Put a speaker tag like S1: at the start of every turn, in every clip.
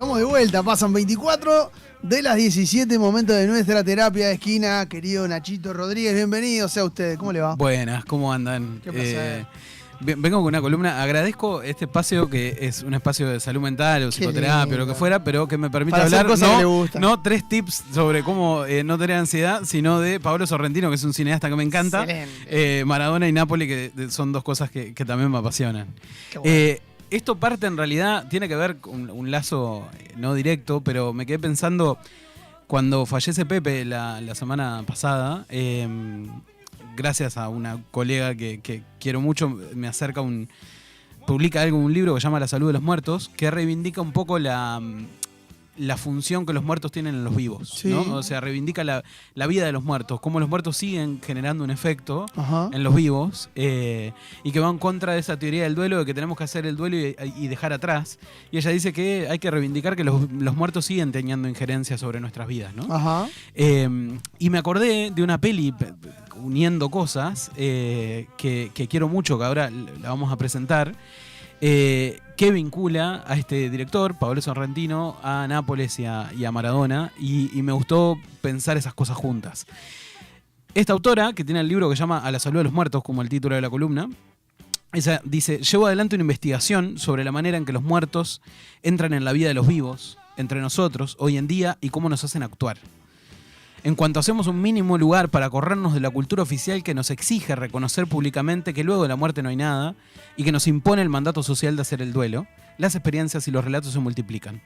S1: Estamos de vuelta, pasan 24 de las 17, momento de nuestra terapia de esquina. Querido Nachito Rodríguez, bienvenido sea usted. ¿Cómo le va?
S2: Buenas, ¿cómo andan?
S1: ¿Qué pasa?
S2: Vengo con una columna. Agradezco este espacio que es un espacio de salud mental o psicoterapia o lo que fuera, pero que me permite
S1: para
S2: hablar
S1: hacer cosas que le gustan.
S2: no 3 tips sobre cómo no tener ansiedad, sino de Paolo Sorrentino, que es un cineasta que me encanta. Maradona y Nápoli, que son dos cosas que también me apasionan.
S1: Qué bueno.
S2: Esto parte en realidad, tiene que ver con un lazo no directo, pero me quedé pensando cuando fallece Pepe la semana pasada. Gracias a una colega que quiero mucho, me acerca publica un libro que se llama La salud de los muertos, que reivindica un poco la función que los muertos tienen en los vivos,
S1: sí,
S2: ¿no? O sea, reivindica la vida de los muertos, cómo los muertos siguen generando un efecto en los vivos, y que va en contra de esa teoría del duelo, de que tenemos que hacer el duelo y dejar atrás. Y ella dice que hay que reivindicar que los muertos siguen teniendo injerencia sobre nuestras vidas, ¿no?
S1: Ajá.
S2: Y me acordé de una peli, uniendo cosas, que quiero mucho, que ahora la vamos a presentar, que vincula a este director, Paolo Sorrentino, a Nápoles y a Maradona, y me gustó pensar esas cosas juntas. Esta autora, que tiene el libro que se llama A la salud de los muertos, como el título de la columna, ella dice: llevo adelante una investigación sobre la manera en que los muertos entran en la vida de los vivos, entre nosotros, hoy en día, y cómo nos hacen actuar. En cuanto hacemos un mínimo lugar para corrernos de la cultura oficial que nos exige reconocer públicamente que luego de la muerte no hay nada y que nos impone el mandato social de hacer el duelo, las experiencias y los relatos se multiplican.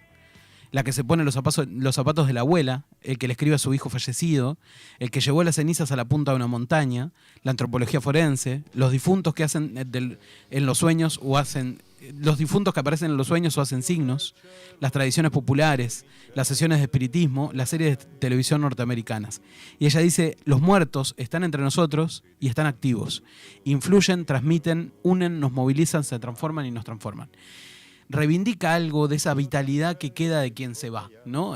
S2: La que se pone los zapatos de la abuela, el que le escribe a su hijo fallecido, el que llevó las cenizas a la punta de una montaña, la antropología forense, los difuntos que hacen en los sueños o hacen... Los difuntos que aparecen en los sueños o hacen signos, las tradiciones populares, las sesiones de espiritismo, las series de televisión norteamericanas. Y ella dice: los muertos están entre nosotros y están activos. Influyen, transmiten, unen, nos movilizan, se transforman y nos transforman. Reivindica algo de esa vitalidad que queda de quien se va, ¿no?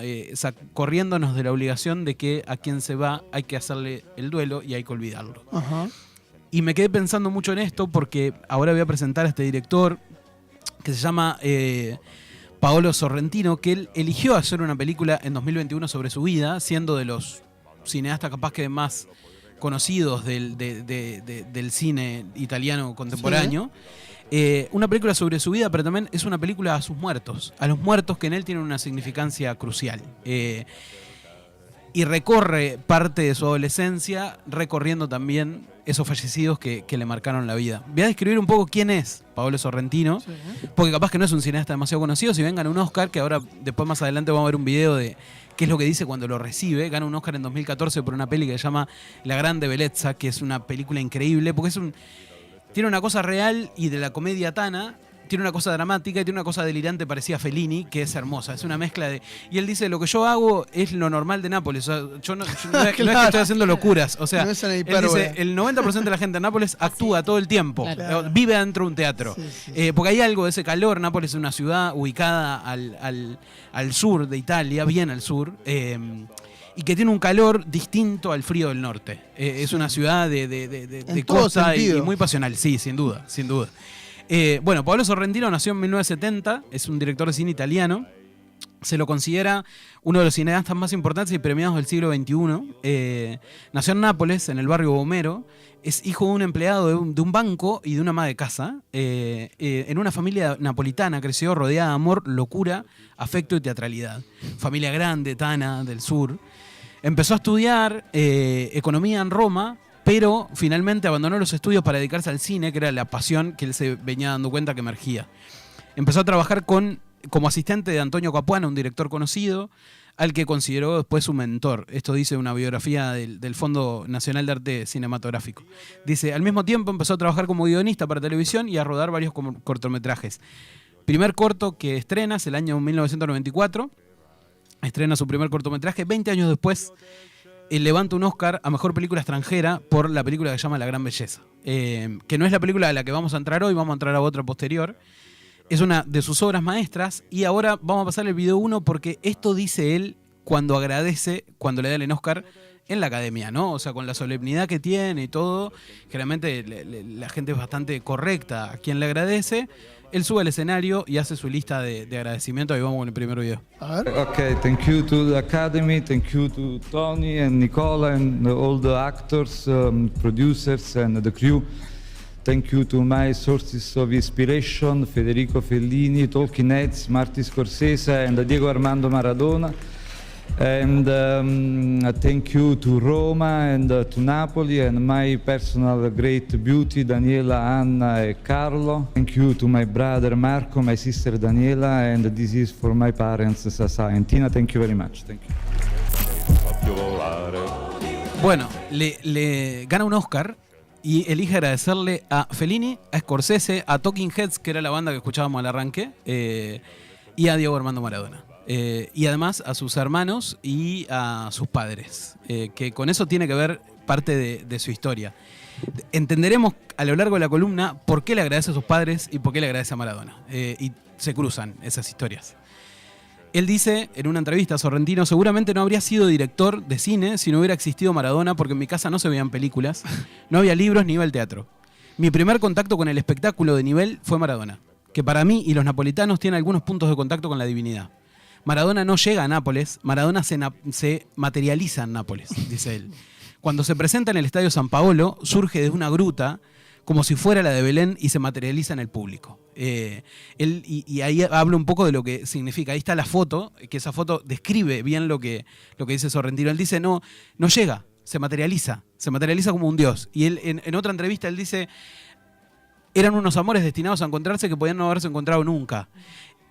S2: Corriéndonos de la obligación de que a quien se va hay que hacerle el duelo y hay que olvidarlo.
S1: Ajá.
S2: Y me quedé pensando mucho en esto porque ahora voy a presentar a este director que se llama Paolo Sorrentino, que él eligió hacer una película en 2021 sobre su vida, siendo de los cineastas capaz que más conocidos del cine italiano contemporáneo. Sí. Una película sobre su vida, pero también es una película a sus muertos, a los muertos que en él tienen una significancia crucial. Y recorre parte de su adolescencia, recorriendo también esos fallecidos que le marcaron la vida. Voy a describir un poco quién es Paolo Sorrentino, sí, porque capaz que no es un cineasta demasiado conocido. Si bien gana un Oscar, que ahora después más adelante vamos a ver un video de qué es lo que dice cuando lo recibe. Gana un Oscar en 2014 por una peli que se llama La Grande Bellezza, que es una película increíble, porque tiene una cosa real y de la comedia tana. Tiene una cosa dramática y tiene una cosa delirante parecida a Fellini, que es hermosa. Es una mezcla de... Y él dice: lo que yo hago es lo normal de Nápoles. O sea, yo no es que estoy haciendo locuras. O sea, no es él dice: el 90% de la gente en Nápoles actúa todo el tiempo. Claro. Vive dentro de un teatro. Sí. Porque hay algo de ese calor. Nápoles es una ciudad ubicada al sur de Italia, bien al sur. Y que tiene un calor distinto al frío del norte. Es una ciudad de costa y muy pasional. Sí, sin duda, sin duda. Bueno, Paolo Sorrentino nació en 1970, es un director de cine italiano. Se lo considera uno de los cineastas más importantes y premiados del siglo XXI. Nació en Nápoles, en el barrio Bomero. Es hijo de un empleado de un banco y de una ama de casa. En una familia napolitana creció rodeada de amor, locura, afecto y teatralidad. Familia grande, tana, del sur. Empezó a estudiar economía en Roma, pero finalmente abandonó los estudios para dedicarse al cine, que era la pasión que él se venía dando cuenta que emergía. Empezó a trabajar como asistente de Antonio Capuano, un director conocido, al que consideró después su mentor. Esto dice una biografía del Fondo Nacional de Arte Cinematográfico. Dice: al mismo tiempo empezó a trabajar como guionista para televisión y a rodar varios cortometrajes. Primer corto que estrena es el año 1994. Estrena su primer cortometraje. 20 años después levanta un Oscar a Mejor Película Extranjera por la película que se llama La Gran Belleza, que no es la película a la que vamos a entrar hoy, vamos a entrar a otra posterior. Es una de sus obras maestras y ahora vamos a pasar el video 1 porque esto dice él cuando agradece, cuando le dan el Oscar en la academia, ¿no? O sea, con la solemnidad que tiene y todo, generalmente la gente es bastante correcta a quien le agradece. Él sube al escenario y hace su lista de agradecimiento. Ahí vamos con el primer video.
S1: A ver.
S3: Okay, thank you to the Academy, thank you to Tony and Nicola and all the actors, producers and the crew. Thank you to my sources of inspiration, Federico Fellini, Talking Heads, Martin Scorsese and Diego Armando Maradona. And thank you to Roma and to Napoli and my personal great beauty, Daniela, Anna and Carlo. Thank you to my brother Marco, my sister Daniela, and this is for my parents, Sasa and Tina. Thank you very much. Thank you.
S2: Bueno, le gana un Oscar y elige agradecerle a Fellini, a Scorsese, a Talking Heads, que era la banda que escuchábamos al arranque, y a Diego Armando Maradona. Y además a sus hermanos y a sus padres, que con eso tiene que ver parte de su historia. Entenderemos a lo largo de la columna por qué le agradece a sus padres y por qué le agradece a Maradona. Y se cruzan esas historias. Él dice en una entrevista a Sorrentino: seguramente no habría sido director de cine si no hubiera existido Maradona, porque en mi casa no se veían películas, no había libros ni iba al teatro. Mi primer contacto con el espectáculo de nivel fue Maradona, que para mí y los napolitanos tiene algunos puntos de contacto con la divinidad. Maradona no llega a Nápoles, Maradona se materializa en Nápoles, dice él. Cuando se presenta en el Estadio San Paolo, surge desde una gruta, como si fuera la de Belén, y se materializa en el público. Y ahí habla un poco de lo que significa. Ahí está la foto, que esa foto describe bien lo que dice Sorrentino. Él dice, no llega, se materializa como un dios. Y él en otra entrevista él dice, eran unos amores destinados a encontrarse que podían no haberse encontrado nunca.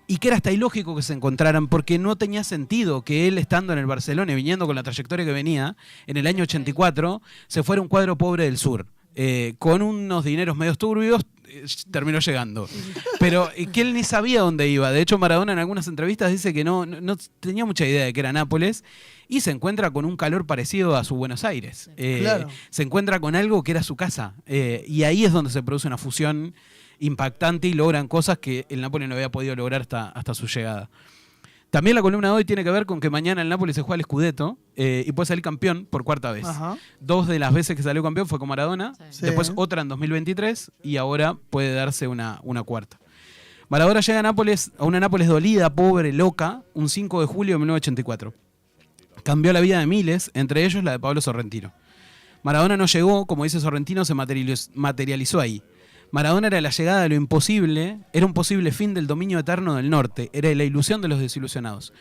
S2: Y que era hasta ilógico que se encontraran, porque no tenía sentido que él, estando en el Barcelona y viniendo con la trayectoria que venía, en el año 84, se fuera un cuadro pobre del sur. Con unos dineros medios turbios, terminó llegando. Pero que él ni sabía dónde iba. De hecho, Maradona en algunas entrevistas dice que no tenía mucha idea de que era Nápoles, y se encuentra con un calor parecido a su Buenos Aires.
S1: Claro.
S2: Se encuentra con algo que era su casa. Y ahí es donde se produce una fusión impactante y logran cosas que el Napoli no había podido lograr hasta su llegada. También la columna de hoy tiene que ver con que mañana el Napoli se juega el Scudetto y puede salir campeón por cuarta vez. Ajá. 2 de las veces que salió campeón fue con Maradona, sí. Después otra en 2023 y ahora puede darse una cuarta. Maradona llega a Nápoles, a una Nápoles dolida, pobre, loca, un 5 de julio de 1984. Cambió la vida de miles, entre ellos la de Pablo Sorrentino. Maradona no llegó, como dice Sorrentino, se materializó ahí. Maradona era la llegada de lo imposible, era un posible fin del dominio eterno del norte, era la ilusión de los desilusionados.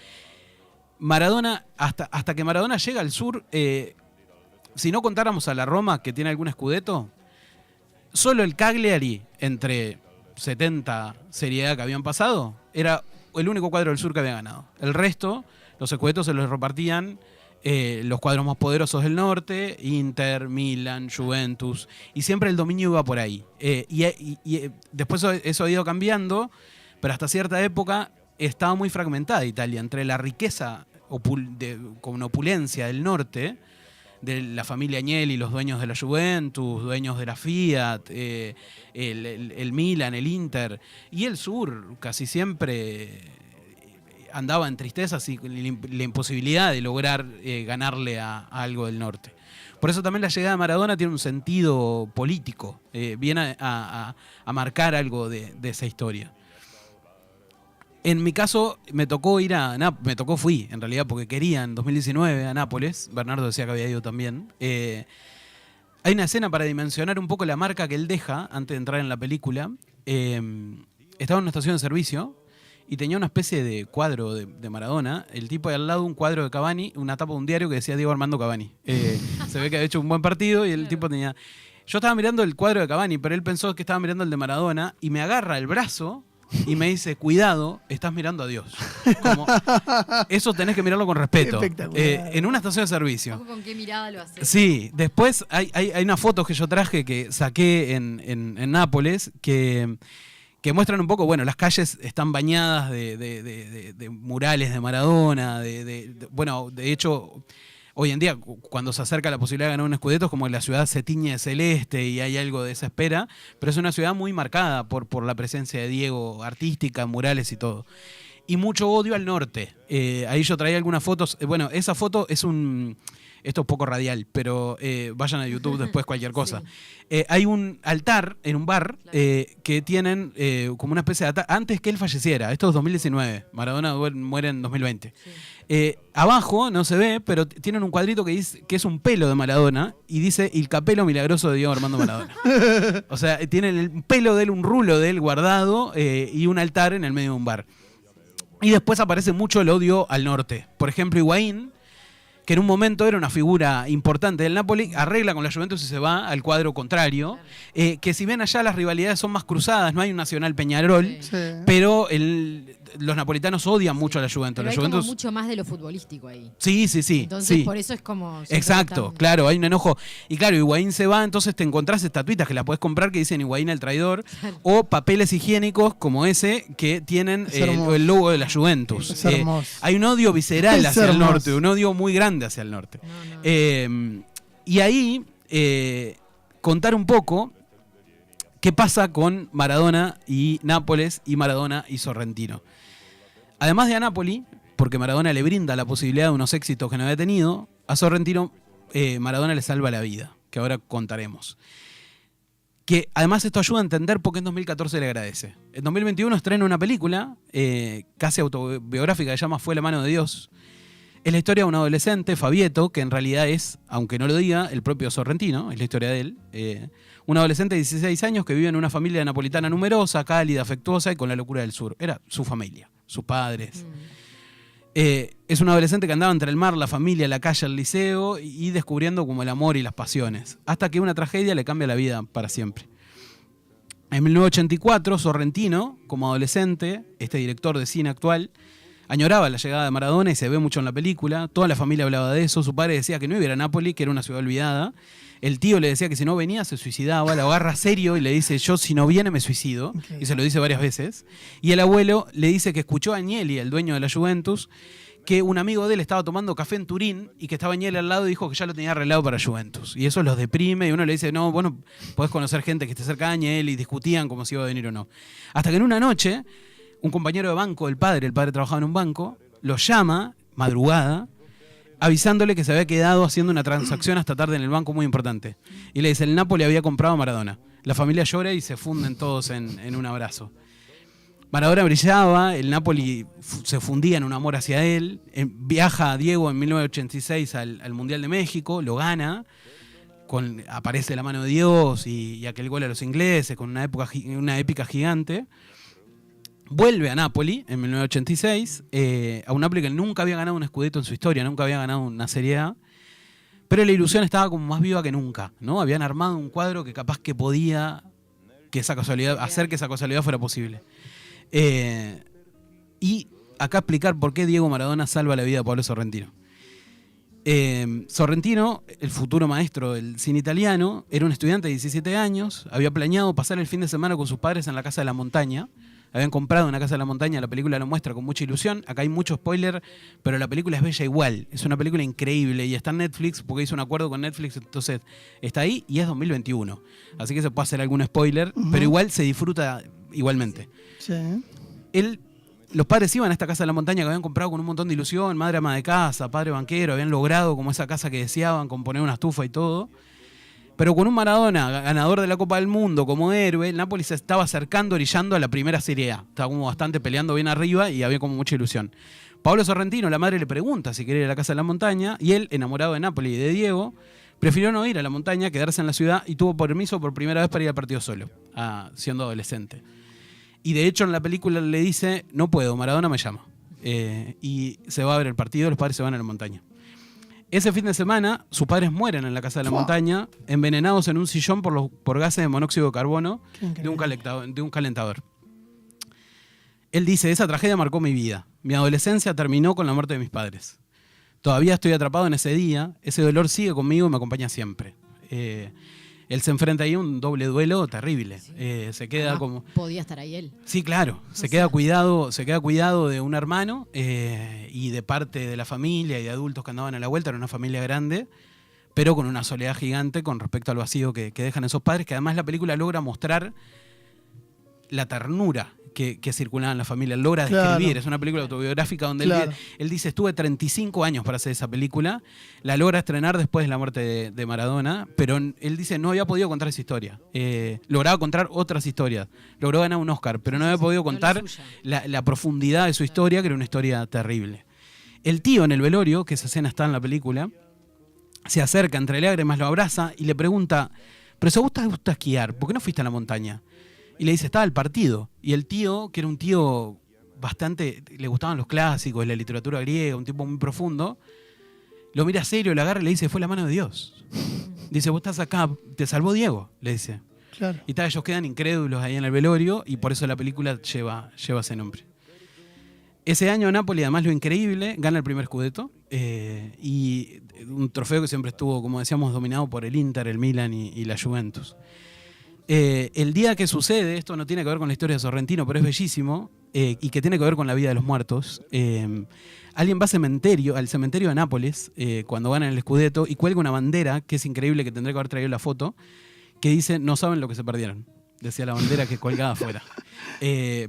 S2: Maradona, hasta que Maradona llega al sur, si no contáramos a la Roma, que tiene algún Scudetto, solo el Cagliari, entre 70 Serie A que habían pasado, era el único cuadro del sur que había ganado. El resto, los Scudettos se los repartían los cuadros más poderosos del norte, Inter, Milan, Juventus, y siempre el dominio iba por ahí. Y después eso ha ido cambiando, pero hasta cierta época estaba muy fragmentada Italia, entre la riqueza con opulencia del norte, de la familia Agnelli, los dueños de la Juventus, dueños de la Fiat, el Milan, el Inter, y el sur casi siempre andaba en tristezas y la imposibilidad de lograr ganarle a algo del norte. Por eso también la llegada de Maradona tiene un sentido político, viene a marcar algo de esa historia. En mi caso me tocó fui en realidad porque quería en 2019 a Nápoles, Bernardo decía que había ido también. Hay una escena para dimensionar un poco la marca que él deja antes de entrar en la película. Estaba en una estación de servicio y tenía una especie de cuadro de Maradona, el tipo de al lado un cuadro de Cavani, una tapa de un diario que decía Diego Armando Cavani. Se ve que había hecho un buen partido y el tipo tenía... Yo estaba mirando el cuadro de Cavani, pero él pensó que estaba mirando el de Maradona y me agarra el brazo y me dice, cuidado, estás mirando a Dios. Como, eso tenés que mirarlo con respeto. En una estación de servicio.
S4: ¿Con qué mirada lo haces?
S2: Sí, después hay unas fotos que yo traje que saqué en Nápoles que muestran un poco, bueno, las calles están bañadas de murales de Maradona, bueno, de hecho, hoy en día, cuando se acerca la posibilidad de ganar un Scudetto, es como que la ciudad se tiñe de celeste y hay algo de esa espera, pero es una ciudad muy marcada por la presencia de Diego, artística, murales y todo. Y mucho odio al norte. Ahí yo traía algunas fotos. Bueno, esa foto es Esto es poco radial, pero vayan a YouTube después cualquier cosa. Hay un altar en un bar que tienen como una especie de altar antes que él falleciera. Esto es 2019. Maradona muere en 2020. Sí. Abajo no se ve, pero tienen un cuadrito que dice que es un pelo de Maradona y dice el capelo milagroso de Diego Armando Maradona. O sea, tienen el pelo de él, un rulo de él guardado y un altar en el medio de un bar. Y después aparece mucho el odio al norte. Por ejemplo, Higuaín, que en un momento era una figura importante del Napoli, arregla con la Juventus y se va al cuadro contrario. Que si bien allá las rivalidades son más cruzadas, no hay un Nacional Peñarol, sí. Pero los napolitanos odian mucho a la Juventus.
S4: Pero
S2: la
S4: hay
S2: Juventus...
S4: como mucho más de lo futbolístico ahí.
S2: Sí.
S4: Entonces
S2: sí.
S4: Por eso es como...
S2: Exacto, claro, hay un enojo. Y claro, Higuaín se va, entonces te encontrás estatuitas que las podés comprar que dicen Higuaín el traidor, claro. O papeles higiénicos como ese que tienen el logo de la Juventus. Hay un odio visceral hacia el norte, un odio muy grande hacia el norte. No. Y ahí contar un poco qué pasa con Maradona y Nápoles y Maradona y Sorrentino. Además de a Napoli, porque Maradona le brinda la posibilidad de unos éxitos que no había tenido, a Sorrentino Maradona le salva la vida, que ahora contaremos. Que además esto ayuda a entender por qué en 2014 le agradece. En 2021 estrena una película casi autobiográfica que se llama Fue la mano de Dios. Es la historia de un adolescente, Fabieto, que en realidad es, aunque no lo diga, el propio Sorrentino, es la historia de él. Un adolescente de 16 años que vive en una familia napolitana numerosa, cálida, afectuosa y con la locura del sur. Era su familia, sus padres. Es un adolescente que andaba entre el mar, la familia, la calle, el liceo y descubriendo como el amor y las pasiones. Hasta que una tragedia le cambia la vida para siempre. En 1984, Sorrentino, como adolescente, este director de cine actual, añoraba la llegada de Maradona y se ve mucho en la película. Toda la familia hablaba de eso. Su padre decía que no iba a ir a Nápoli, que era una ciudad olvidada. El tío le decía que si no venía se suicidaba. Lo agarra serio y le dice, yo si no viene me suicido. Okay. Y se lo dice varias veces. Y el abuelo le dice que escuchó a Agnelli, el dueño de la Juventus, que un amigo de él estaba tomando café en Turín y que estaba Agnelli al lado y dijo que ya lo tenía arreglado para Juventus. Y eso los deprime y uno le dice, no, bueno, podés conocer gente que esté cerca de Agnelli y discutían como si iba a venir o no. Hasta que en una noche... un compañero de banco, el padre trabajaba en un banco, lo llama, madrugada, avisándole que se había quedado haciendo una transacción hasta tarde en el banco muy importante. Y le dice, el Napoli había comprado a Maradona. La familia llora y se funden todos en un abrazo. Maradona brillaba, el Napoli se fundía en un amor hacia él. Viaja a Diego en 1986 al Mundial de México, lo gana. Aparece la mano de Dios y aquel gol a los ingleses con una épica gigante. Vuelve a Napoli en 1986, a un Napoli que nunca había ganado un scudetto en su historia, nunca había ganado una Serie A, pero la ilusión estaba como más viva que nunca, ¿no? Habían armado un cuadro que capaz que podía hacer que esa casualidad fuera posible. Y acá explicar por qué Diego Maradona salva la vida de Pablo Sorrentino. Sorrentino, el futuro maestro del cine italiano, era un estudiante de 17 años, había planeado pasar el fin de semana con sus padres en la Casa de la Montaña. Habían comprado una Casa de la Montaña, la película lo muestra con mucha ilusión. Acá hay mucho spoiler, pero la película es bella igual. Es una película increíble y está en Netflix porque hizo un acuerdo con Netflix, entonces está ahí y es 2021. Así que se puede hacer algún spoiler, pero igual se disfruta igualmente. Sí. Los padres iban a esta Casa de la Montaña que habían comprado con un montón de ilusión, madre ama de casa, padre banquero, habían logrado como esa casa que deseaban, con poner una estufa y todo. Pero con un Maradona ganador de la Copa del Mundo como héroe, el Napoli se estaba acercando, orillando a la primera Serie A. Estaba como bastante peleando bien arriba y había como mucha ilusión. Pablo Sorrentino, la madre le pregunta si quiere ir a la Casa de la Montaña y él, enamorado de Napoli y de Diego, prefirió no ir a la montaña, quedarse en la ciudad y tuvo permiso por primera vez para ir al partido solo, siendo adolescente. Y de hecho en la película le dice, no puedo, Maradona me llama. Y se va a ver el partido, los padres se van a la montaña. Ese fin de semana, sus padres mueren en la Casa de la Montaña, envenenados en un sillón por gases de monóxido de carbono de un calentador. Él dice, esa tragedia marcó mi vida. Mi adolescencia terminó con la muerte de mis padres. Todavía estoy atrapado en ese día, ese dolor sigue conmigo y me acompaña siempre. Él se enfrenta ahí a un doble duelo terrible. Sí. Se queda como...
S4: Podía estar ahí él.
S2: Sí, claro. Se queda cuidado de un hermano y de parte de la familia y de adultos que andaban a la vuelta. Era una familia grande, pero con una soledad gigante con respecto al vacío que dejan esos padres, que además la película logra mostrar la ternura que circulaban en la familia. Logra describir, es una película autobiográfica donde él dice, estuve 35 años para hacer esa película, la logra estrenar después de la muerte de Maradona, pero él dice, no había podido contar esa historia. Lograba contar otras historias, logró ganar un Oscar, pero no había podido contar la profundidad de su historia, que era una historia terrible. El tío en el velorio, que esa escena está en la película, se acerca entre lágrimas, lo abraza y le pregunta, pero si a vos te gusta esquiar, ¿por qué no fuiste a la montaña? Y le dice, estaba el partido. Y el tío, que era un tío bastante, le gustaban los clásicos, la literatura griega, un tipo muy profundo, lo mira serio, lo agarra y le dice, fue la mano de Dios. Dice, vos estás acá, te salvó Diego, le dice.
S1: Claro.
S2: Y ellos quedan incrédulos ahí en el velorio y por eso la película lleva ese nombre. Ese año Napoli, además lo increíble, gana el primer Scudetto y un trofeo que siempre estuvo, como decíamos, dominado por el Inter, el Milan y la Juventus. El día que sucede, esto no tiene que ver con la historia de Sorrentino, pero es bellísimo, y que tiene que ver con la vida de los muertos. Alguien va al cementerio de Nápoles, cuando ganan el Scudetto, y cuelga una bandera, que es increíble, que tendré que haber traído la foto, que dice, no saben lo que se perdieron. Decía la bandera que colgaba afuera.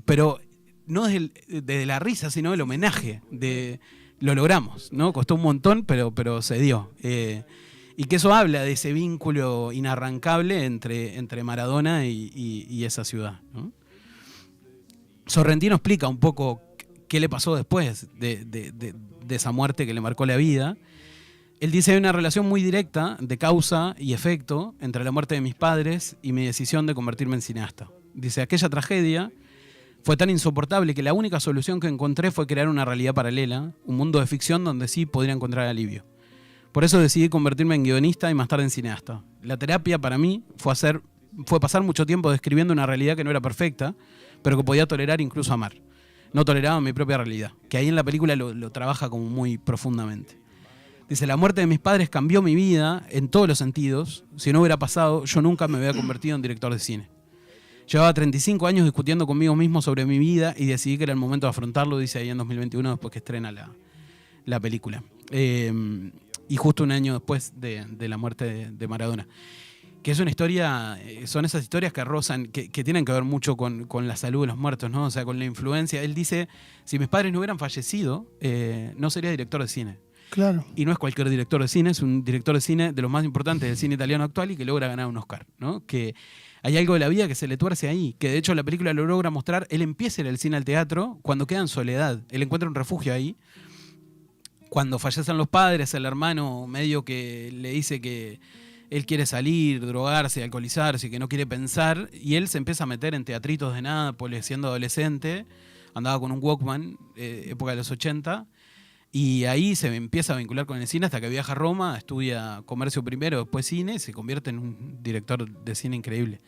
S2: Pero no desde la risa, sino del homenaje. Lo logramos, ¿no? Costó un montón, pero se dio. Y que eso habla de ese vínculo inarrancable entre Maradona y esa ciudad, ¿no? Sorrentino explica un poco qué le pasó después de esa muerte que le marcó la vida. Él dice, hay una relación muy directa de causa y efecto entre la muerte de mis padres y mi decisión de convertirme en cineasta. Dice, aquella tragedia fue tan insoportable que la única solución que encontré fue crear una realidad paralela, un mundo de ficción donde sí podría encontrar alivio. Por eso decidí convertirme en guionista y más tarde en cineasta. La terapia para mí fue pasar mucho tiempo describiendo una realidad que no era perfecta, pero que podía tolerar, incluso amar. No toleraba mi propia realidad, que ahí en la película lo trabaja como muy profundamente. Dice, la muerte de mis padres cambió mi vida en todos los sentidos. Si no hubiera pasado, yo nunca me hubiera convertido en director de cine. Llevaba 35 años discutiendo conmigo mismo sobre mi vida y decidí que era el momento de afrontarlo, dice ahí en 2021, después que estrena la película. Y justo un año después de la muerte de Maradona. Que es una historia, son esas historias que rozan, que tienen que ver mucho con la salud de los muertos, ¿no? O sea, con la influencia. Él dice, si mis padres no hubieran fallecido, no sería director de cine.
S1: Claro.
S2: Y no es cualquier director de cine, es un director de cine de los más importantes del cine italiano actual y que logra ganar un Oscar, ¿no? Que hay algo de la vida que se le tuerce ahí, que de hecho la película lo logra mostrar. Él empieza a ir al cine, al teatro, cuando queda en soledad. Él encuentra un refugio ahí. Cuando fallecen los padres, el hermano medio que le dice que él quiere salir, drogarse, alcoholizarse, que no quiere pensar, y él se empieza a meter en teatritos de Nápoles siendo adolescente, andaba con un Walkman, época de los 80, y ahí se empieza a vincular con el cine hasta que viaja a Roma, estudia comercio primero, después cine, y se convierte en un director de cine increíble.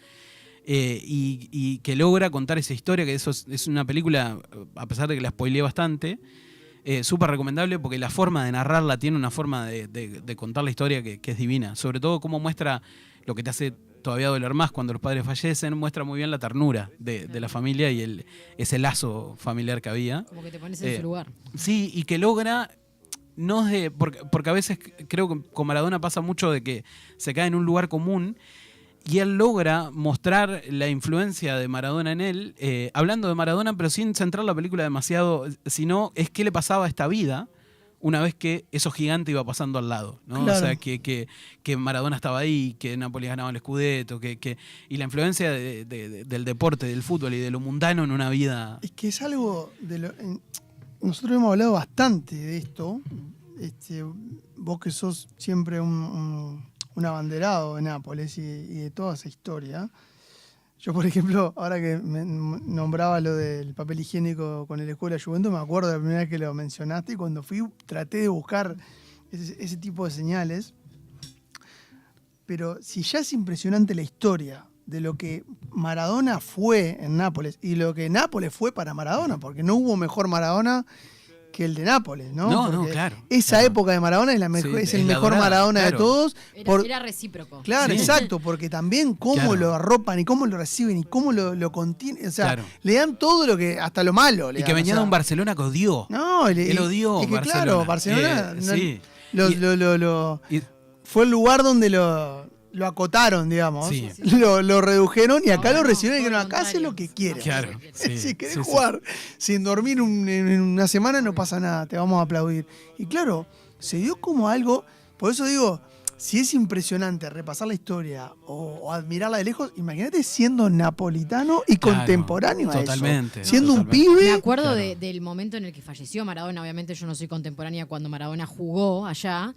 S2: Y que logra contar esa historia, que eso es una película, a pesar de que la spoileé bastante, súper recomendable porque la forma de narrarla tiene una forma de contar la historia que es divina. Sobre todo cómo muestra lo que te hace todavía doler más cuando los padres fallecen, muestra muy bien la ternura de la familia y ese lazo familiar que había.
S4: Como que te pones en su lugar.
S2: Sí, y que logra, porque a veces creo que con Maradona pasa mucho de que se cae en un lugar común. Y él logra mostrar la influencia de Maradona en él, hablando de Maradona, pero sin centrar la película demasiado, sino es qué le pasaba a esta vida una vez que eso gigante iba pasando al lado, ¿no?
S1: Claro.
S2: O sea, que Maradona estaba ahí, que Napoli ganaba el Scudetto, y la influencia del deporte, del fútbol y de lo mundano en una vida.
S1: Es que es algo nosotros hemos hablado bastante de esto. Vos que sos siempre un abanderado de Nápoles y de toda esa historia. Yo, por ejemplo, ahora que me nombraba lo del papel higiénico con el escudo de la Juventus, me acuerdo de la primera vez que lo mencionaste y cuando fui traté de buscar ese tipo de señales. Pero si ya es impresionante la historia de lo que Maradona fue en Nápoles y lo que Nápoles fue para Maradona, porque no hubo mejor Maradona que el de Nápoles, ¿no?
S2: No, claro.
S1: Esa
S2: claro.
S1: época de Maradona es
S2: Sí,
S1: el
S2: la
S1: mejor
S2: dorada,
S1: Maradona
S2: claro.
S1: de todos.
S4: Era recíproco.
S1: Claro,
S2: Sí.
S1: exacto, porque también cómo
S2: Claro.
S1: lo arropan y cómo lo reciben y cómo lo contienen. O sea,
S2: Claro.
S1: le dan todo lo que, hasta lo malo. Le
S2: Y que
S1: dan,
S2: venía
S1: o sea,
S2: de un Barcelona que odió.
S1: No,
S2: Él odió
S1: es que
S2: Barcelona.
S1: claro, Barcelona
S2: Sí.
S1: fue el lugar donde lo acotaron, digamos.
S2: Sí.
S1: Lo redujeron y acá
S4: No,
S1: lo
S4: no,
S1: recibieron y
S4: todo
S1: dijeron,
S4: lo
S1: acá hace lo que
S4: contrario.
S1: quieras.
S2: Claro, sí,
S1: Si querés
S2: sí, sí.
S1: jugar sin dormir en una semana, no pasa nada, te vamos a aplaudir. Y claro, se dio como algo, por eso digo, si es impresionante repasar la historia o admirarla de lejos, imagínate siendo napolitano y
S2: Claro,
S1: contemporáneo a
S2: totalmente,
S1: eso. Siendo
S2: totalmente.
S1: un
S4: Me
S1: pibe.
S4: acuerdo
S2: Claro.
S4: del momento en el que falleció Maradona. Obviamente yo no soy contemporánea cuando Maradona jugó allá,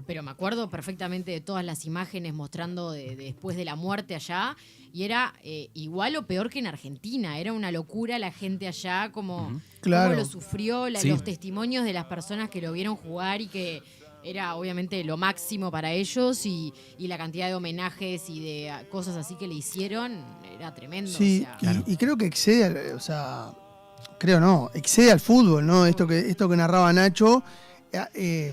S4: pero me acuerdo perfectamente de todas las imágenes mostrando de después de la muerte allá. Y era igual o peor que en Argentina. Era una locura la gente allá, como
S1: Claro.
S4: cómo lo sufrió,
S2: Sí.
S4: los testimonios de las personas que lo vieron jugar y que era obviamente lo máximo para ellos. Y la cantidad de homenajes y de cosas así que le hicieron era tremendo.
S1: Sí,
S4: o sea,
S2: Claro.
S1: y creo que excede, excede al fútbol, ¿no? Esto que narraba Nacho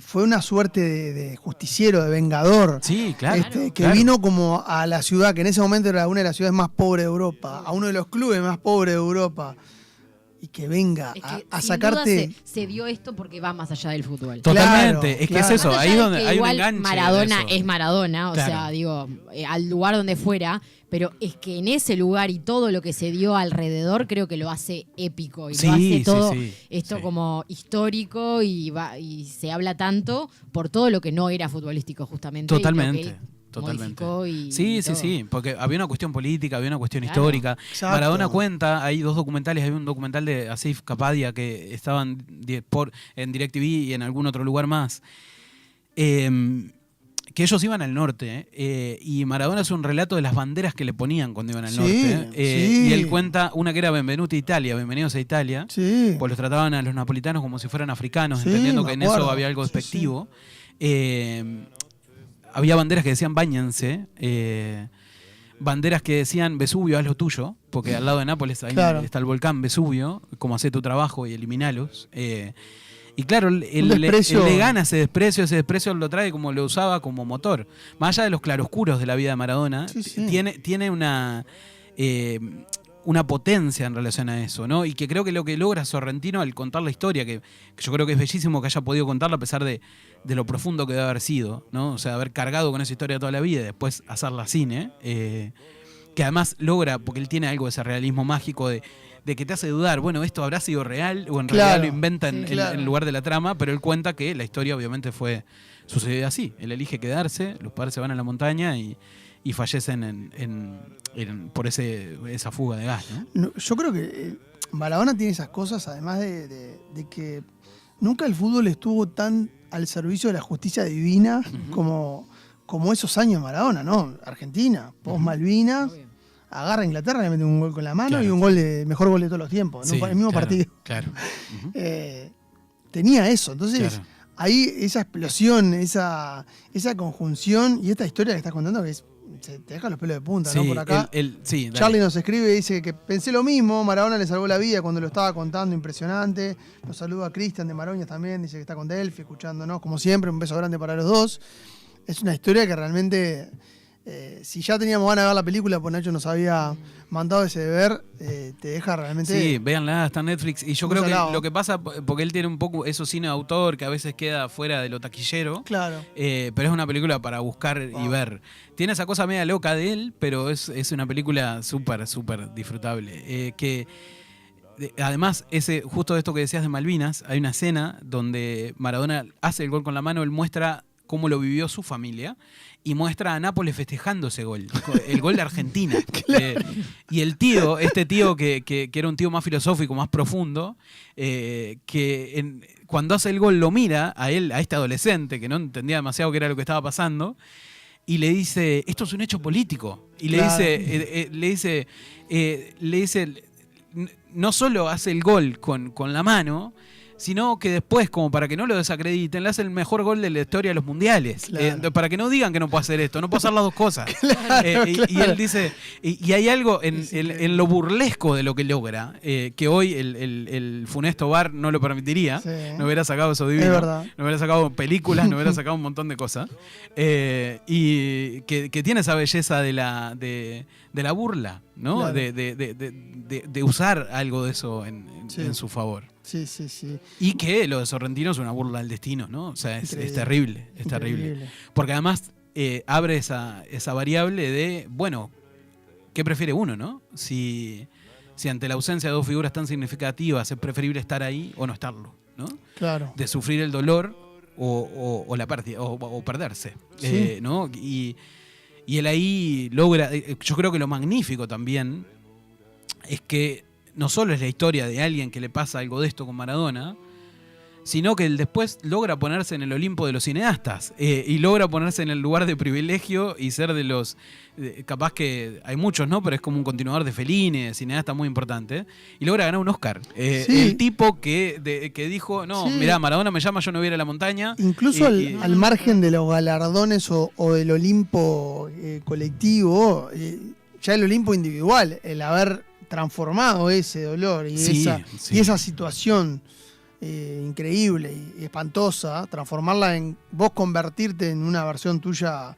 S1: fue una suerte de justiciero, de vengador.
S2: Sí, claro.
S1: Que
S2: claro.
S1: vino como a la ciudad, que en ese momento era una de las ciudades más pobres de Europa, a uno de los clubes más pobres de Europa, y que venga
S4: Es que
S1: a
S4: sin
S1: sacarte.
S4: duda se dio esto porque va más allá del fútbol.
S2: Totalmente,
S1: Claro,
S2: es que
S1: claro.
S2: es eso,
S4: Más allá
S2: ahí
S4: de
S2: donde
S4: que
S2: hay un
S4: igual
S2: enganche. de
S4: Maradona
S2: eso.
S4: es Maradona, o
S2: Claro.
S4: sea, digo, al lugar donde fuera, pero es que en ese lugar y todo lo que se dio alrededor creo que lo hace épico y
S2: Sí,
S4: lo hace
S2: sí,
S4: todo
S2: sí,
S4: esto
S2: sí.
S4: como histórico y se habla tanto por todo lo que no era futbolístico justamente. y lo que
S2: Totalmente.
S4: él
S2: Totalmente.
S4: modificó y
S2: Sí, sí,
S4: todo.
S2: sí, porque había una cuestión política, había una cuestión
S4: Claro.
S2: histórica.
S1: Exacto.
S2: Maradona cuenta, hay dos documentales, hay un documental de Asif Kapadia que estaban en DirecTV y en algún otro lugar más, que ellos iban al norte, y Maradona hace un relato de las banderas que le ponían cuando iban al
S1: Sí,
S2: norte,
S1: sí.
S2: y él cuenta una que era Benvenuti Italia, bienvenidos a Italia,
S1: Sí.
S2: pues los trataban a los napolitanos como si fueran africanos,
S1: Sí,
S2: entendiendo
S1: me
S2: que en
S1: acuerdo.
S2: eso había algo
S1: Sí,
S2: despectivo. Había banderas que decían báñense, banderas que decían Vesubio, haz lo tuyo, porque al lado de Nápoles ahí
S1: Claro.
S2: está el volcán Vesubio, como hace tu trabajo y eliminalos. Y claro, él
S1: desprecio.
S2: le gana ese desprecio lo trae como lo usaba como motor. Más allá de los claroscuros de la vida de Maradona,
S1: Sí, sí.
S2: tiene una potencia en relación a eso, ¿no? Y que creo que lo que logra Sorrentino al contar la historia, que yo creo que es bellísimo que haya podido contarla a pesar de lo profundo que debe haber sido, ¿no? O sea, haber cargado con esa historia toda la vida y después hacerla cine, que además logra, porque él tiene algo de ese realismo mágico de que te hace dudar, bueno, esto habrá sido real o en
S1: Claro,
S2: realidad lo inventa
S4: sí.
S2: en lugar de la trama, pero él cuenta que la historia obviamente sucedió así. Él elige quedarse, los padres se van a la montaña y fallecen por esa fuga de gas, ¿no?
S1: No, yo creo que Maradona tiene esas cosas, además de que nunca el fútbol estuvo tan al servicio de la justicia divina como esos años de Maradona, ¿no? Argentina, post Malvinas,
S4: Obvio.
S1: agarra a Inglaterra, le mete un gol con la mano
S2: Claro.
S1: y mejor gol de todos los tiempos,
S2: Sí,
S1: ¿no? El mismo
S2: claro,
S1: partido.
S2: Claro. Ujú.
S1: Tenía eso, entonces
S2: Claro.
S1: ahí esa explosión, esa conjunción y esta historia que estás contando que te deja los pelos de punta, ¿no?
S2: Sí,
S1: Por acá.
S2: sí, dale.
S1: Charlie nos escribe y dice que pensé lo mismo, Maradona le salvó la vida cuando lo estaba contando, impresionante. Nos saluda a Cristian de Maroñas también, dice que está con Delphi, escuchándonos, como siempre, un beso grande para los dos. Es una historia que realmente, si ya teníamos ganas de ver la película, pues Nacho nos había mandado ese deber, te deja realmente...
S2: Sí, véanla, está en Netflix. Y yo
S1: Muy
S2: creo que
S1: salado.
S2: lo que pasa, porque él tiene un poco eso cine de autor que a veces queda fuera de lo taquillero.
S1: Claro.
S2: Pero es una película para buscar y ver. Tiene esa cosa media loca de él, pero es una película súper, súper disfrutable. Además, justo esto que decías de Malvinas, hay una escena donde Maradona hace el gol con la mano, él muestra cómo lo vivió su familia y muestra a Nápoles festejando ese gol, el gol de Argentina. Y el tío, que era un tío más filosófico, más profundo, cuando hace el gol lo mira a él, a este adolescente que no entendía demasiado qué era lo que estaba pasando, y le dice, esto es un hecho político. Y
S1: Claro.
S2: le dice, no solo hace el gol con la mano, sino que después, como para que no lo desacrediten, le hace el mejor gol de la historia de los mundiales.
S1: Claro.
S2: Para que no digan que no puede hacer esto, no puede hacer las dos cosas. Y él dice, y hay algo en lo burlesco de lo que logra, que hoy el funesto VAR no lo permitiría.
S1: Sí.
S2: No hubiera sacado eso divino.
S1: Es verdad.
S2: No hubiera sacado películas, no hubiera sacado un montón de cosas. Y que tiene esa belleza de la burla, ¿no?
S1: Claro.
S2: De usar algo de eso
S1: Sí.
S2: en su favor.
S1: Sí, sí, sí.
S2: Y que lo de Sorrentino es una burla del destino, ¿no? O sea, es
S1: Increíble.
S2: terrible, es terrible.
S1: Increíble.
S2: Porque además abre esa variable de, bueno, ¿qué prefiere uno, no? Si ante la ausencia de dos figuras tan significativas es preferible estar ahí o no estarlo, ¿no?
S1: Claro.
S2: De sufrir el dolor o la pérdida, o perderse,
S1: Sí.
S2: ¿no? Y él ahí logra, yo creo que lo magnífico también es que no solo es la historia de alguien que le pasa algo de esto con Maradona, sino que él después logra ponerse en el Olimpo de los cineastas y logra ponerse en el lugar de privilegio y ser de los, capaz que hay muchos, ¿no? Pero es como un continuador de Fellini, de cineasta muy importante, y logra ganar un Oscar.
S1: Sí.
S2: El tipo que dijo, no,
S1: Sí.
S2: mirá, Maradona me llama, yo no voy a ir a la montaña.
S1: Incluso
S2: Y-
S1: al margen de los galardones o del Olimpo colectivo, ya el Olimpo individual, el haber transformado ese dolor y,
S2: Sí,
S1: y esa situación increíble y espantosa, transformarla en vos convertirte en una versión tuya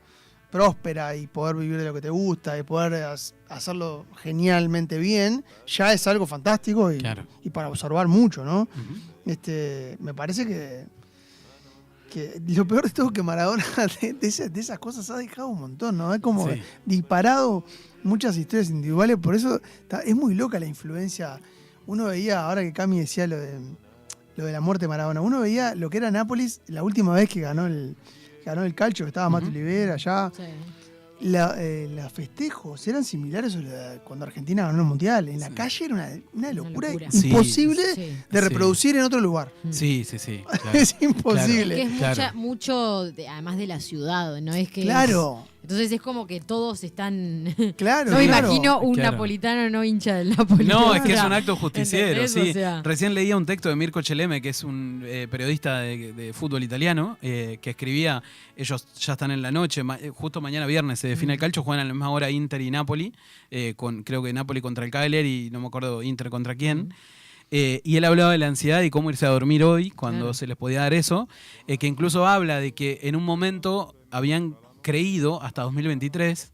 S1: próspera y poder vivir de lo que te gusta y poder hacerlo genialmente bien, ya es algo fantástico y,
S2: Claro.
S1: y para observar mucho, ¿no?
S2: Ujú.
S1: Me parece que lo peor de todo es que Maradona de esas cosas ha dejado un montón, ¿no? Es como
S2: Sí.
S1: disparado muchas historias individuales, por eso es muy loca la influencia. Uno veía, ahora que Cami decía lo de la muerte de Maradona, uno veía lo que era Nápoles la última vez que ganó el calcio, que estaba Mati
S2: Ujú.
S1: Olivera allá.
S4: Sí.
S1: Los festejos eran similares a los de cuando Argentina ganó el Mundial. En la
S2: Sí.
S1: calle era una locura
S4: locura.
S2: Sí.
S1: imposible
S4: Sí.
S1: de
S2: Sí.
S1: reproducir en otro lugar.
S2: Sí, sí, sí. Claro.
S1: Es imposible.
S4: Que es
S2: Claro.
S4: mucho, además de la ciudad, ¿no? Es que
S1: Claro,
S4: entonces es como que todos están.
S1: claro.
S4: No me
S1: claro.
S4: imagino un
S2: Claro.
S4: napolitano no hincha del Napoli.
S2: No,
S4: o
S2: es que es
S4: sea,
S2: un acto justiciero,
S4: ¿entendés?
S2: sí.
S4: O sea,
S2: Recién leía un texto de Mirko Cheleme, que es un periodista de fútbol italiano, que escribía, ellos ya están en la noche, justo mañana viernes se define el calcio, juegan a la misma hora Inter y Napoli, creo que Napoli contra el Cagliari y no me acuerdo Inter contra quién. Y él hablaba de la ansiedad y cómo irse a dormir hoy, cuando
S4: Claro.
S2: se les podía dar eso, que incluso habla de que en un momento habían creído, hasta 2023,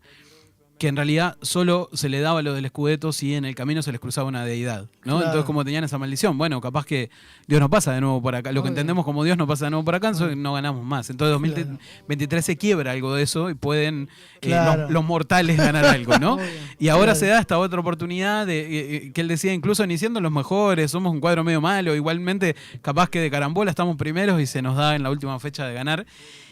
S2: que en realidad solo se le daba lo del Scudetto si en el camino se les cruzaba una deidad, ¿no?
S1: Claro.
S2: Entonces, como tenían esa maldición, bueno, capaz que Dios no pasa de nuevo por acá. Lo que
S4: Obvio.
S2: entendemos como Dios no pasa de nuevo por acá, entonces no ganamos más. Entonces, 2023 se quiebra algo de eso y pueden
S1: Claro.
S2: los mortales ganar algo, ¿no?
S4: Obvio.
S2: Y ahora
S1: Claro.
S2: se da esta otra oportunidad de que él decía, incluso ni siendo los mejores, somos un cuadro medio malo, igualmente capaz que de carambola estamos primeros y se nos da en la última fecha de ganar.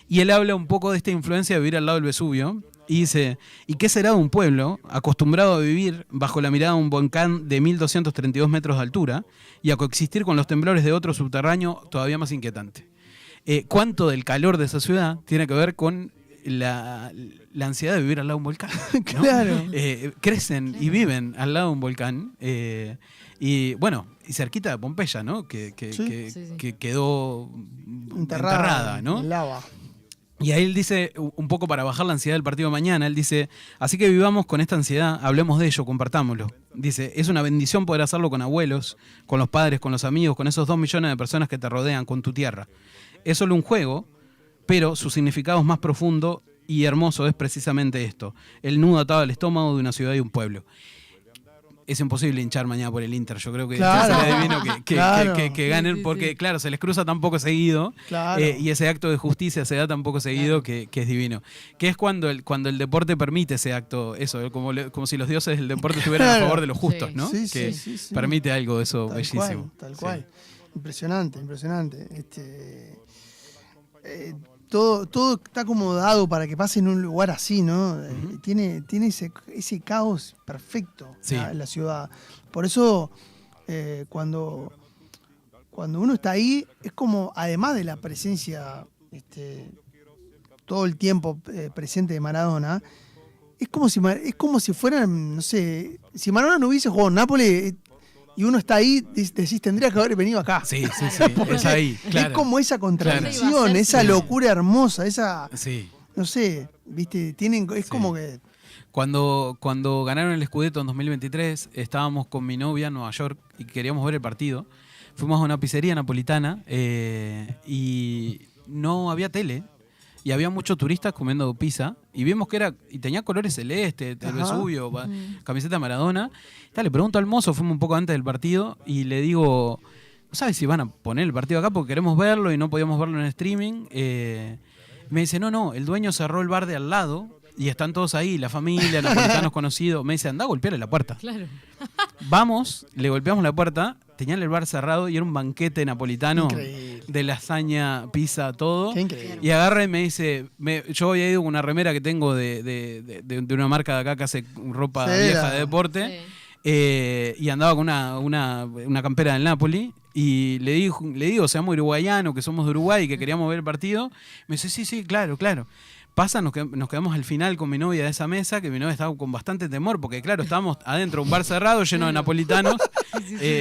S2: Y él habla un poco de esta influencia de vivir al lado del Vesubio y dice, ¿y qué será de un pueblo acostumbrado a vivir bajo la mirada de un volcán de 1232 metros de altura y a coexistir con los temblores de otro subterráneo todavía más inquietante? ¿Cuánto del calor de esa ciudad tiene que ver con la ansiedad de vivir al lado de un volcán? ¿no?
S1: Claro.
S2: Crecen y viven al lado de un volcán. Y bueno, y cerquita de Pompeya, ¿no? Que
S1: Sí.
S4: Sí, sí.
S2: que quedó
S1: Enterrada,
S2: ¿no?
S1: en lava.
S2: Y ahí él dice, un poco para bajar la ansiedad del partido de mañana, él dice, así que vivamos con esta ansiedad, hablemos de ello, compartámoslo. Dice, es una bendición poder hacerlo con abuelos, con los padres, con los amigos, con esos 2 millones de personas que te rodean, con tu tierra. Es solo un juego, pero su significado es más profundo y hermoso es precisamente esto, el nudo atado al estómago de una ciudad y un pueblo. Es imposible hinchar mañana por el Inter. Yo creo que
S1: Claro.
S2: sería divino que
S1: Claro.
S2: ganen,
S4: Sí, sí,
S2: porque
S4: sí.
S2: claro, se les cruza tan poco seguido.
S1: Claro.
S2: Y ese acto de justicia se da tan poco seguido que es divino. Que es cuando el deporte permite ese acto, eso, como si los dioses del deporte estuvieran
S1: Claro.
S2: a favor de los justos,
S4: Sí.
S2: ¿no?
S1: Sí,
S2: que
S1: sí.
S2: permite algo de eso
S1: Tal
S2: bellísimo.
S1: Tal
S2: Sí.
S1: cual. Impresionante, impresionante. Todo está como dado para que pase en un lugar así, ¿no? Tiene ese caos perfecto
S2: Sí.
S1: la ciudad. Por eso, cuando uno está ahí, es como, además de la presencia todo el tiempo presente de Maradona, es como si fueran, no sé, si Maradona no hubiese jugado en Nápoles y uno está ahí, decís, tendría que haber venido acá.
S2: Sí, es ahí, claro.
S1: Es como esa
S4: Claro.
S1: contradicción,
S4: Iba a ser,
S1: esa
S4: sí.
S1: locura hermosa, esa,
S2: Sí.
S1: no sé, viste, es
S2: Sí.
S1: como que,
S2: Cuando ganaron el Scudetto en 2023, estábamos con mi novia en Nueva York y queríamos ver el partido. Fuimos a una pizzería napolitana y no había tele. Y había muchos turistas comiendo pizza. Y vimos que tenía colores celeste, el
S1: Ajá.
S2: Vesubio, camiseta de Maradona. Le pregunto al mozo, fuimos un poco antes del partido, y le digo, ¿no sabes si van a poner el partido acá? Porque queremos verlo y no podíamos verlo en streaming. Me dice, no, el dueño cerró el bar de al lado y están todos ahí, la familia, napolitanos conocidos. Me dice, anda a golpearle la puerta.
S4: Claro.
S2: Vamos, le golpeamos la puerta, tenían el bar cerrado y era un banquete napolitano
S1: Increíble.
S2: de lasaña, pizza, todo.
S1: Qué increíble.
S2: Y agarra y me dice, yo había ido con una remera que tengo de una marca de acá que hace ropa
S1: Sí,
S2: vieja de deporte. Y andaba con una campera del Napoli. Y le digo, seamos uruguayanos, que somos de Uruguay y que queríamos ver el partido. Me dice, sí, claro. Pasa, nos quedamos al final con mi novia de esa mesa, que mi novia estaba con bastante temor, porque claro, estábamos adentro de un bar cerrado lleno de napolitanos,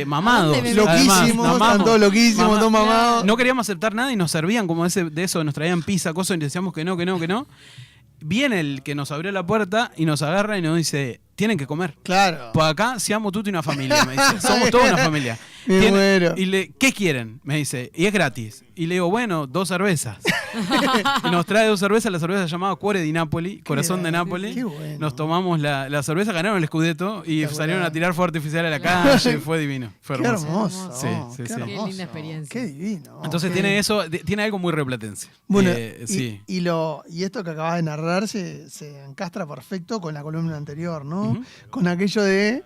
S2: mamados.
S4: ¿A dónde me
S1: Loquísimos, estaban todos loquísimos, todos mamados.
S2: No queríamos aceptar nada y nos servían como de eso, nos traían pizza, cosas, y decíamos que no. Viene el que nos abrió la puerta y nos agarra y nos dice, tienen que comer.
S1: Claro.
S2: Pues acá seamos tutti una familia, me dice. Somos toda una familia.
S1: Me muero.
S2: Y ¿qué quieren? Me dice. Y es gratis. Y le digo, bueno, 2 cervezas. Y nos trae 2 cervezas. La cerveza se llamaba Cuore di Napoli, Corazón de Napoli.
S1: Qué bueno.
S2: Nos tomamos la cerveza, ganaron el Scudetto y
S1: Qué
S2: salieron
S1: bueno.
S2: a tirar fuego artificial a la calle. Fue divino. Fue
S1: Qué
S2: hermoso.
S1: hermoso.
S2: Sí,
S1: qué
S2: sí.
S1: hermoso.
S4: Qué linda experiencia.
S1: Qué divino.
S2: Entonces
S1: Qué-
S2: tiene eso, tiene algo muy replatense.
S1: Bueno,
S2: Sí.
S1: y esto que acabas de narrar se encastra perfecto con la columna anterior, ¿no?
S2: Ujú.
S1: Con aquello de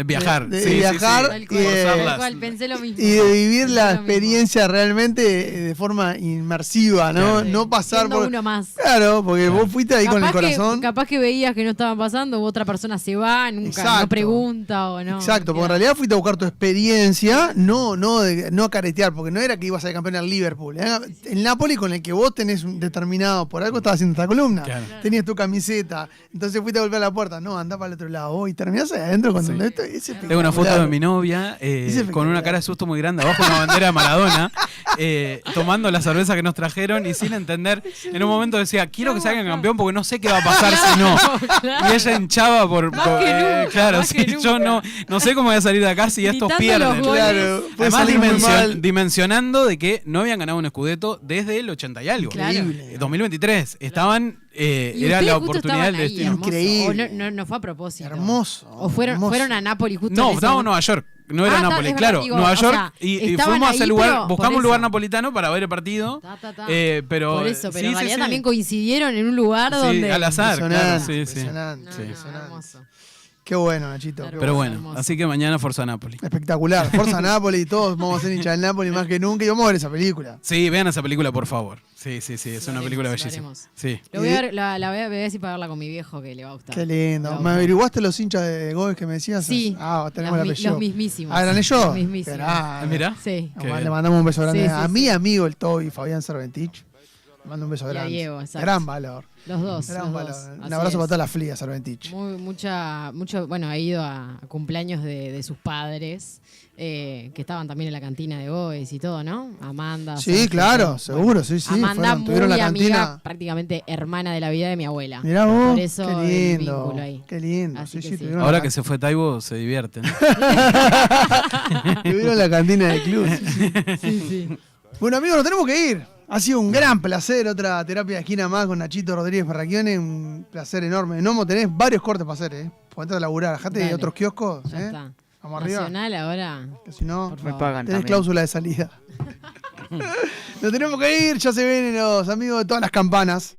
S2: Viajar.
S1: de
S2: sí,
S1: viajar
S4: Tal
S1: y
S4: cual,
S1: de-
S4: tal cual, pensé lo mismo.
S1: y de vivir
S4: Pensé
S1: la
S4: lo mismo.
S1: experiencia realmente de forma inmersiva, ¿no?
S2: Claro.
S1: No pasar
S4: Siendo
S1: por...
S4: uno más.
S1: Claro, porque vos fuiste ahí con el corazón.
S4: Capaz que veías que no estaban pasando, otra persona se va, nunca
S1: Exacto.
S4: no pregunta o no.
S1: Exacto, porque en realidad fuiste a buscar tu experiencia, no a caretear, porque no era que ibas a ser campeón al Liverpool. Era el Napoli con el que vos tenés un determinado, por algo estabas haciendo esta columna.
S2: Claro.
S1: Tenías tu camiseta, entonces fuiste a volver a la puerta. No, andá para el otro lado. Y terminás ahí adentro con
S2: Sí.
S1: esto. Es
S2: Tengo una foto
S1: espectacular.
S2: de mi novia con una cara de susto muy grande, abajo una bandera de Maradona, tomando la cerveza que nos trajeron y sin entender. En un momento decía, quiero que salgan campeón porque no sé qué va a pasar si no. Y ella hinchaba por.
S4: que nunca,
S2: claro,
S4: más que
S2: sí, yo
S4: nunca.
S2: no sé cómo voy a salir de acá si estos
S4: Gritando
S2: pierden.
S4: los goles.
S1: Claro, puede
S2: Además,
S1: salir muy mal.
S2: dimensionando de que no habían ganado un Scudetto desde el 80 y algo.
S4: Claro.
S1: Increíble.
S2: 2023. Estaban.
S4: Y
S2: Era
S4: ustedes
S2: la
S4: justo
S2: oportunidad
S4: estaban
S2: del
S4: ahí,
S2: destino.
S4: hermoso.
S1: Increíble.
S4: O no fue a propósito.
S1: Hermoso.
S4: O fueron
S1: hermoso.
S4: a Nápoles justo
S2: No,
S4: en ese
S2: estábamos en
S4: momento.
S2: Nueva York. No era
S4: Ah,
S2: Nápoles,
S4: es verdad,
S2: claro.
S4: digo,
S2: Nueva
S4: o
S2: York
S4: sea,
S2: y
S4: estaban
S2: fuimos a ese
S4: ahí,
S2: lugar,
S4: pero por
S2: buscamos un
S4: eso.
S2: lugar napolitano para ver el partido.
S4: Ta.
S2: Pero
S4: Por eso, pero
S2: sí,
S4: en
S2: sí,
S4: realidad
S2: sí.
S4: también coincidieron en un lugar
S2: Sí,
S4: donde.
S2: al azar, claro,
S1: Impresionante,
S2: sí, sí.
S1: impresionante,
S4: No,
S2: Sí.
S4: no,
S1: impresionante.
S4: hermoso.
S1: Qué bueno, Nachito.
S4: Claro.
S1: qué
S2: Pero
S1: bueno.
S2: bueno,
S4: hermoso.
S2: así que mañana Forza Napoli.
S1: Espectacular. Forza Napoli, todos vamos a ser hinchas del Napoli más que nunca y vamos a ver esa película.
S2: Sí, vean esa película, por favor. Sí, es una
S4: haremos,
S2: película
S4: lo
S2: bellísima.
S4: haremos.
S2: Sí.
S4: Lo voy a ver, la voy a decir para verla con mi viejo que le va a gustar.
S1: Qué
S4: Le
S1: lindo.
S4: va a
S1: ¿Me
S4: gustar.
S1: averiguaste los hinchas de Goes que me decías?
S4: Sí.
S1: Ah, tenemos el
S4: Los
S1: apellido.
S4: mismísimos.
S1: Ah, ¿eran ellos?
S4: Los mismísimos.
S1: Qué
S2: Mirá.
S4: Sí.
S2: Qué
S1: Le
S2: bien.
S1: mandamos un beso grande
S4: Sí, sí,
S1: a
S4: sí.
S1: mi amigo el Toby, Fabián Cerventich. Le mando un beso
S4: Y a
S1: grande.
S4: Diego, exacto.
S1: Gran valor.
S4: Los dos.
S1: Gran
S4: los
S1: valor.
S4: dos.
S1: Un
S4: Así
S1: abrazo
S4: es.
S1: para toda la flia, Cerventich.
S4: Bueno, ha ido a cumpleaños de sus padres, que estaban también en la cantina de Goes y todo, ¿no? Amanda.
S1: Sí,
S4: Sergio,
S1: claro,
S4: todo.
S1: seguro, sí, sí.
S4: Amanda
S1: tuvieron
S4: muy
S1: la
S4: amiga,
S1: cantina.
S4: prácticamente hermana de la vida de mi abuela.
S1: Mirá vos,
S4: Por eso
S1: qué
S4: el
S1: lindo.
S4: vínculo ahí.
S1: Qué lindo.
S4: Así
S1: Sí,
S4: que sí.
S1: tuvieron
S2: Ahora
S1: la
S2: que se fue Taibo, se divierten.
S1: tuvieron la cantina del club.
S4: Sí, sí.
S1: Bueno, amigos, nos tenemos que ir. Ha sido un gran placer, otra terapia de esquina más con Nachito Rodríguez Ferraquione. Un placer enorme. Nomo, tenés varios cortes para hacer, ¿eh? Ponete a laburar. Dejate de
S4: Dale.
S1: otros kioscos,
S4: Ya
S1: ¿eh?
S4: está.
S1: Vamos arriba.
S4: Nacional ahora.
S1: Que si no,
S4: Por
S5: Me
S4: favor.
S5: pagan
S1: tenés
S5: también.
S1: cláusula de salida. Nos tenemos que ir. Ya se ven los amigos de todas las campanas.